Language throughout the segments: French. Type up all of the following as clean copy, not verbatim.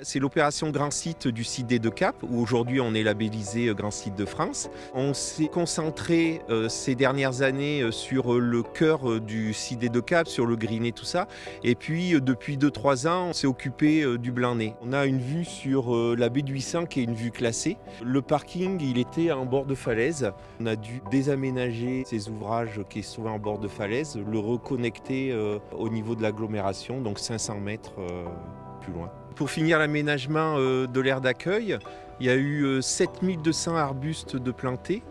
C'est l'opération Grand Site du site des Deux Caps, où aujourd'hui on est labellisé Grand Site de France. On s'est concentré ces dernières années sur le cœur du site des Deux Caps, sur le greené, tout ça. Et puis depuis 2-3 ans, on s'est occupé du Blanc-Nez. On a une vue sur la baie du 800 qui est une vue classée. Le parking, il était en bord de falaise. On a dû désaménager ces ouvrages qui se trouvaient en bord de falaise, le reconnecter au niveau de l'agglomération, donc 500 mètres plus loin. Pour finir l'aménagement de l'aire d'accueil, il y a eu 7200 arbustes de plantés,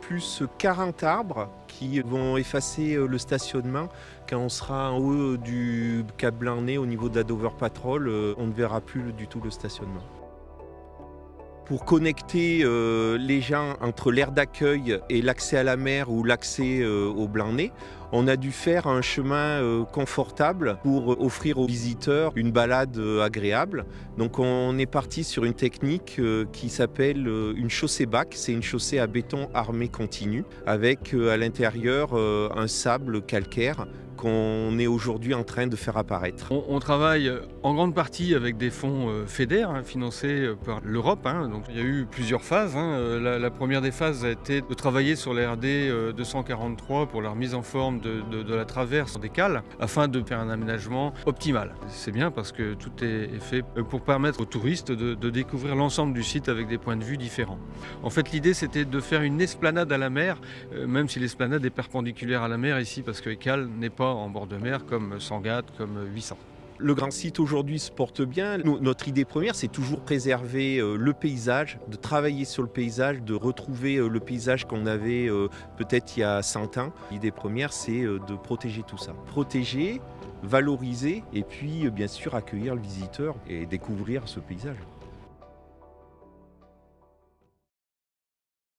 plus 40 arbres qui vont effacer le stationnement. Quand on sera en haut du Cap Blanc-Nez au niveau de la Dover Patrol, on ne verra plus du tout le stationnement. Pour connecter les gens entre l'aire d'accueil et l'accès à la mer ou l'accès au Blanc-Nez, on a dû faire un chemin confortable pour offrir aux visiteurs une balade agréable. Donc on est parti sur une technique qui s'appelle une chaussée bac. C'est une chaussée à béton armé continu avec à l'intérieur un sable calcaire qu'on est aujourd'hui en train de faire apparaître. On travaille en grande partie avec des fonds FEDER, financés par l'Europe. Donc il y a eu plusieurs phases. La première des phases a été de travailler sur la RD 243 pour la remise en forme de la traverse des cales, afin de faire un aménagement optimal. C'est bien parce que tout est fait pour permettre aux touristes de découvrir l'ensemble du site avec des points de vue différents. En fait, l'idée c'était de faire une esplanade à la mer, même si l'esplanade est perpendiculaire à la mer ici, parce que les cales n'est pas en bord de mer comme Sangatte, comme 800. Le Grand Site aujourd'hui se porte bien. Notre idée première, c'est toujours préserver le paysage, de travailler sur le paysage, de retrouver le paysage qu'on avait peut-être il y a 100 ans. L'idée première, c'est de protéger tout ça. Protéger, valoriser et puis bien sûr accueillir le visiteur et découvrir ce paysage.